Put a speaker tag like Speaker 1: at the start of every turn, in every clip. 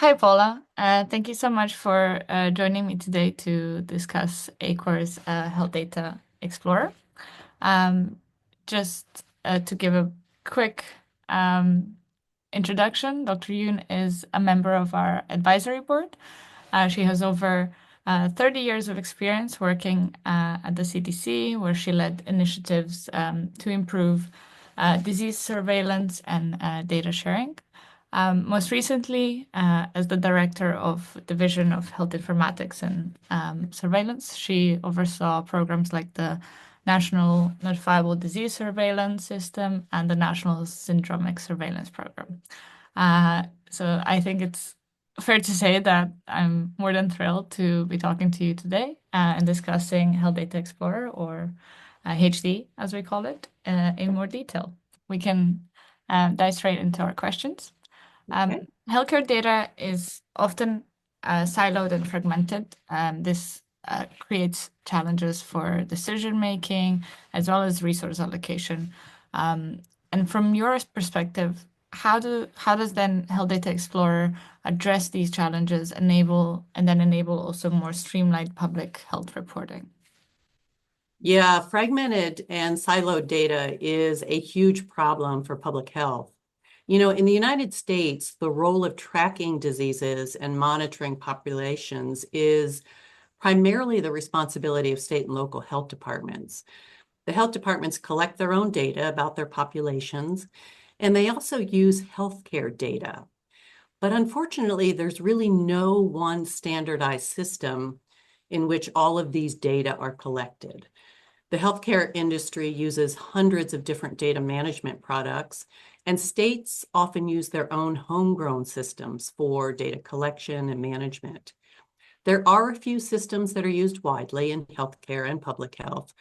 Speaker 1: Hi, Paula. Thank you so much for joining me today to discuss ACOR's Health Data Explorer. Um, just to give a quick um, introduction, Dr. Yoon is a member of our advisory board. She has over 30 years of experience working at the CDC, where she led initiatives to improve disease surveillance and data sharing. Most recently, as the director of Division of Health Informatics and Surveillance, she oversaw programs like the National Notifiable Disease Surveillance System and the National Syndromic Surveillance Program. So I think it's fair to say that I'm more than thrilled to be talking to you today and discussing Health Data Explorer, or HD as we call it, in more detail. We can dive straight into our questions.
Speaker 2: Okay.
Speaker 1: Healthcare data is often siloed and fragmented. This creates challenges for decision making as well as resource allocation. And from your perspective, how does then Health Data Explorer address these challenges, enable also more streamlined public health reporting?
Speaker 2: Yeah, fragmented and siloed data is a huge problem for public health. In the United States, the role of tracking diseases and monitoring populations is primarily the responsibility of state and local health departments. The health departments collect their own data about their populations, and they also use healthcare data. But unfortunately, there's really no one standardized system in which all of these data are collected. The healthcare industry uses hundreds of different data management products, and states often use their own homegrown systems for data collection and management. There are a few systems that are used widely in healthcare and public health,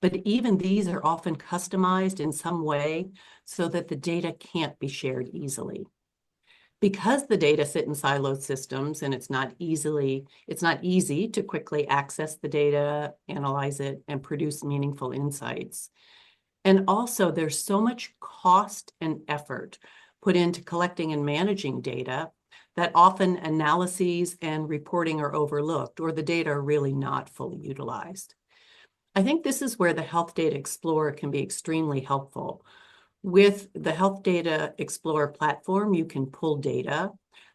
Speaker 2: but even these are often customized in some way so that the data can't be shared easily. Because the data sit in siloed systems and it's not easy to quickly access the data, analyze it, and produce meaningful insights. And also, there's so much cost and effort put into collecting and managing data that often analyses and reporting are overlooked, or the data are really not fully utilized. I think this is where the Health Data Explorer can be extremely helpful. With the Health Data Explorer platform, you can pull data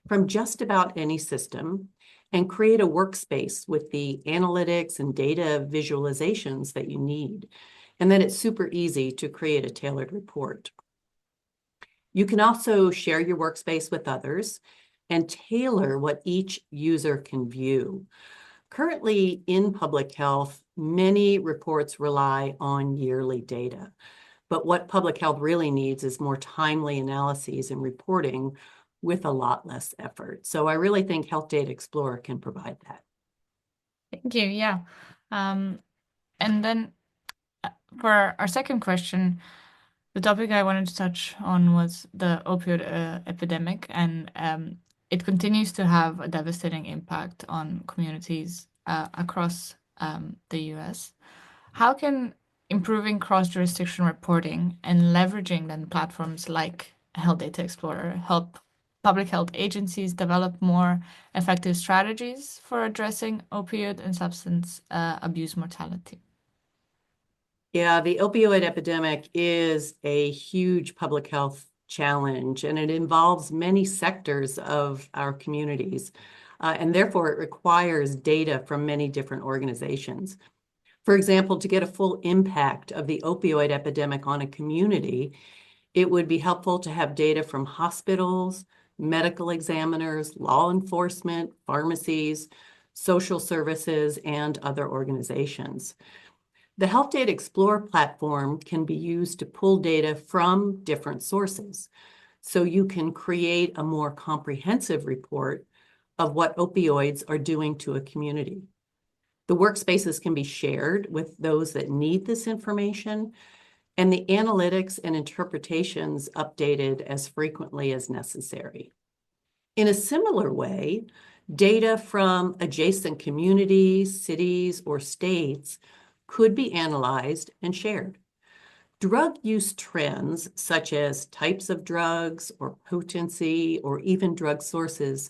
Speaker 2: from just about any system and create a workspace with the analytics and data visualizations that you need. And then it's super easy to create a tailored report. You can also share your workspace with others and tailor what each user can view. Currently, in public health, many reports rely on yearly data. But what public health really needs is more timely analyses and reporting with a lot less effort. So I really think Health Data Explorer can provide that.
Speaker 1: Thank you. Yeah. Um, and then for our second question, the topic I wanted to touch on was the opioid epidemic, and it continues to have a devastating impact on communities across the US. How can improving cross-jurisdiction reporting and leveraging then platforms like Health Data Explorer help public health agencies develop more effective strategies for addressing opioid and substance abuse mortality?
Speaker 2: Yeah, the opioid epidemic is a huge public health challenge, and it involves many sectors of our communities. And therefore, it requires data from many different organizations. For example, to get a full impact of the opioid epidemic on a community, it would be helpful to have data from hospitals, medical examiners, law enforcement, pharmacies, social services, and other organizations. The Health Data Explorer platform can be used to pull data from different sources. So you can create a more comprehensive report of what opioids are doing to a community. The workspaces can be shared with those that need this information, and the analytics and interpretations updated as frequently as necessary. In a similar way, data from adjacent communities, cities, or states could be analyzed and shared. Drug use trends, such as types of drugs or potency or even drug sources,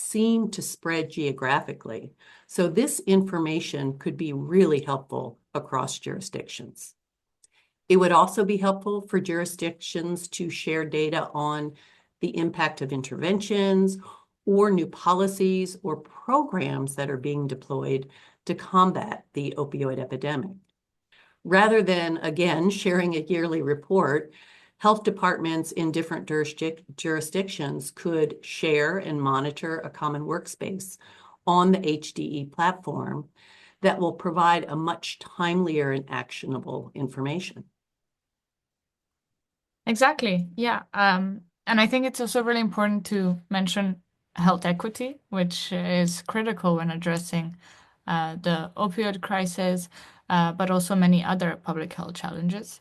Speaker 2: seem to spread geographically. So this information could be really helpful across jurisdictions. It would also be helpful for jurisdictions to share data on the impact of interventions or new policies or programs that are being deployed to combat the opioid epidemic. Rather than, again, sharing a yearly report, health departments in different jurisdictions could share and monitor a common workspace on the HDE platform that will provide a much timelier and actionable information.
Speaker 1: Exactly. Yeah. And I think it's also really important to mention health equity, which is critical when addressing the opioid crisis, but also many other public health challenges.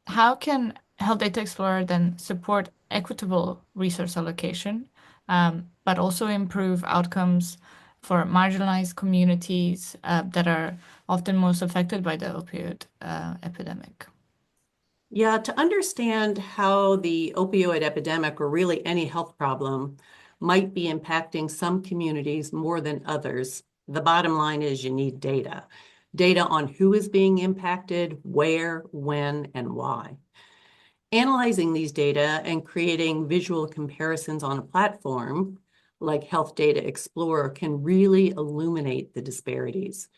Speaker 1: How can Health Data Explorer then support equitable resource allocation, but also improve outcomes for marginalized communities that are often most affected by the opioid epidemic?
Speaker 2: Yeah, to understand how the opioid epidemic or really any health problem might be impacting some communities more than others, the bottom line is you need data. Data on who is being impacted, where, when, and why. Analyzing these data and creating visual comparisons on a platform like Health Data Explorer can really illuminate the disparities.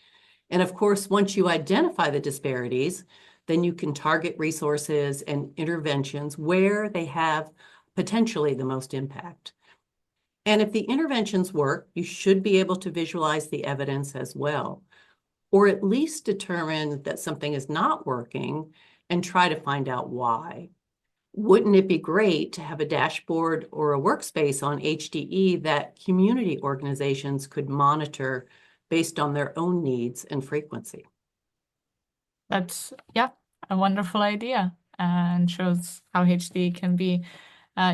Speaker 2: And of course, once you identify the disparities, then you can target resources and interventions where they have potentially the most impact. And if the interventions work, you should be able to visualize the evidence as well, or at least determine that something is not working and try to find out why. Wouldn't it be great to have a dashboard or a workspace on HDE that community organizations could monitor based on their own needs and frequency?
Speaker 1: That's, yeah, a wonderful idea and shows how HD can be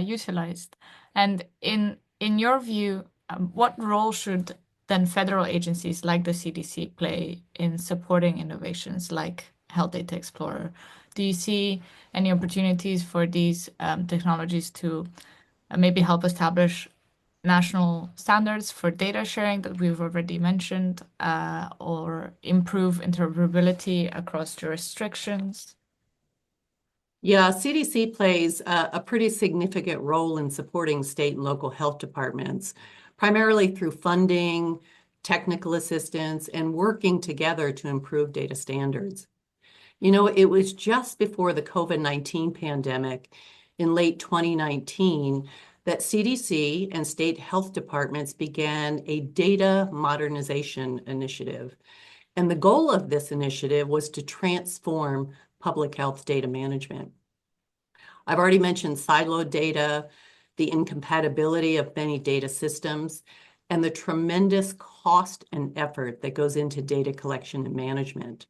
Speaker 1: utilized. And in your view, what role should then federal agencies like the CDC play in supporting innovations like Health Data Explorer? Do you see any opportunities for these technologies to maybe help establish national standards for data sharing that we've already mentioned, or improve interoperability across jurisdictions?
Speaker 2: Yeah, CDC plays a pretty significant role in supporting state and local health departments, primarily through funding, technical assistance, and working together to improve data standards. You know, it was just before the COVID-19 pandemic in late 2019 that CDC and state health departments began a data modernization initiative. And the goal of this initiative was to transform public health data management. I've already mentioned siloed data, the incompatibility of many data systems, and the tremendous cost and effort that goes into data collection and management.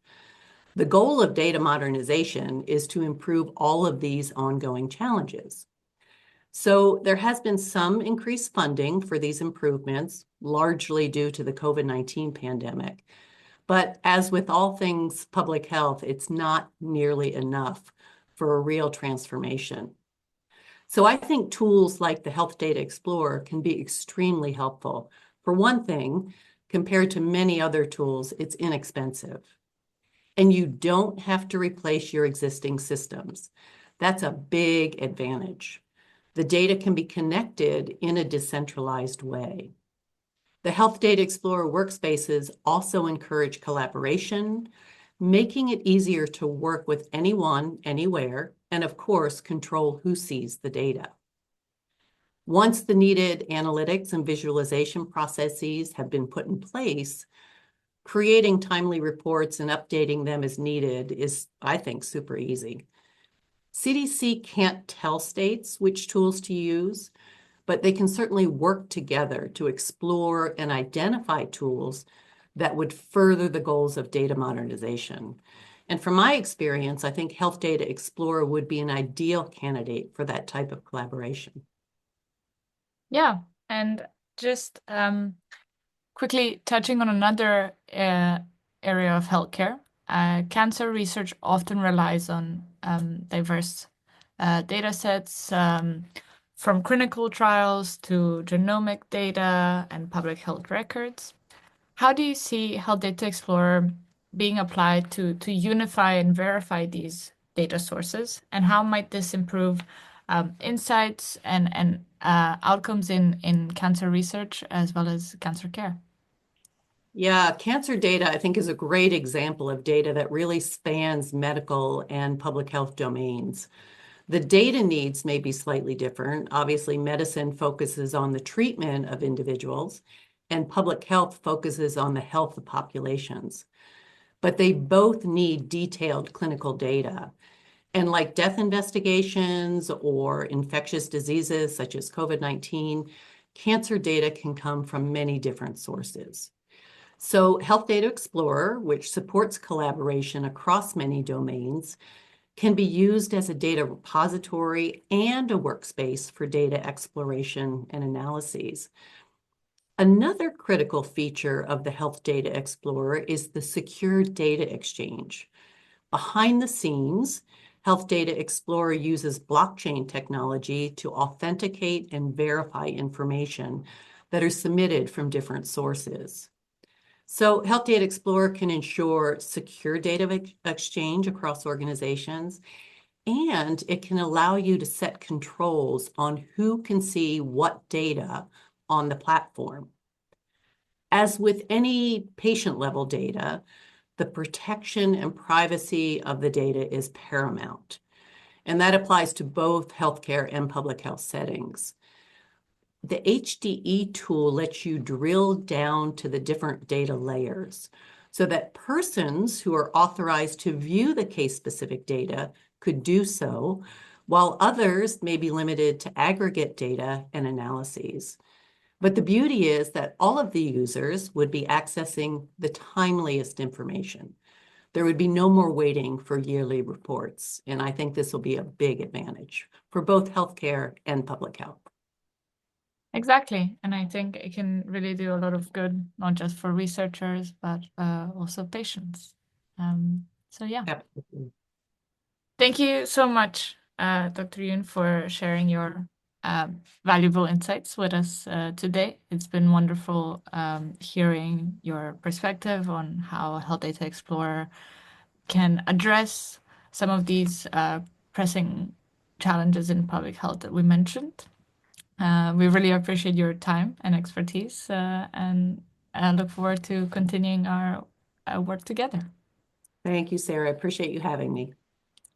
Speaker 2: The goal of data modernization is to improve all of these ongoing challenges. So there has been some increased funding for these improvements, largely due to the COVID-19 pandemic. But as with all things public health, it's not nearly enough for a real transformation. So I think tools like the Health Data Explorer can be extremely helpful. For one thing, compared to many other tools, it's inexpensive. And you don't have to replace your existing systems. That's a big advantage. The data can be connected in a decentralized way. The Health Data Explorer workspaces also encourage collaboration, making it easier to work with anyone, anywhere, and of course, control who sees the data. Once the needed analytics and visualization processes have been put in place, creating timely reports and updating them as needed is, I think, super easy. CDC can't tell states which tools to use, but they can certainly work together to explore and identify tools that would further the goals of data modernization. And from my experience, I think Health Data Explorer would be an ideal candidate for that type of collaboration.
Speaker 1: Yeah, and just quickly touching on another area of healthcare, cancer research often relies on diverse data sets, from clinical trials to genomic data and public health records. How do you see Health Data Explorer being applied to unify and verify these data sources? And how might this improve insights and outcomes in cancer research as well as cancer care?
Speaker 2: Yeah, cancer data, I think, is a great example of data that really spans medical and public health domains. The data needs may be slightly different. Obviously, medicine focuses on the treatment of individuals, and public health focuses on the health of populations. But they both need detailed clinical data. And like death investigations or infectious diseases such as COVID-19, cancer data can come from many different sources. So Health Data Explorer, which supports collaboration across many domains, can be used as a data repository and a workspace for data exploration and analyses. Another critical feature of the Health Data Explorer is the secure data exchange. Behind the scenes, Health Data Explorer uses blockchain technology to authenticate and verify information that are submitted from different sources. So Health Data Explorer can ensure secure data exchange across organizations, and it can allow you to set controls on who can see what data on the platform. As with any patient-level data, the protection and privacy of the data is paramount, and that applies to both healthcare and public health settings. The HDE tool lets you drill down to the different data layers so that persons who are authorized to view the case-specific data could do so, while others may be limited to aggregate data and analyses. But the beauty is that all of the users would be accessing the timeliest information. There would be no more waiting for yearly reports, and I think this will be a big advantage for both healthcare and public health.
Speaker 1: Exactly. And I think it can really do a lot of good, not just for researchers, but also patients. So, yeah.
Speaker 2: Absolutely.
Speaker 1: Thank you so much, Dr. Yoon, for sharing your valuable insights with us today. It's been wonderful hearing your perspective on how Health Data Explorer can address some of these pressing challenges in public health that we mentioned. We really appreciate your time and expertise, and I look forward to continuing our work together.
Speaker 2: Thank you, Sarah. I appreciate you having me.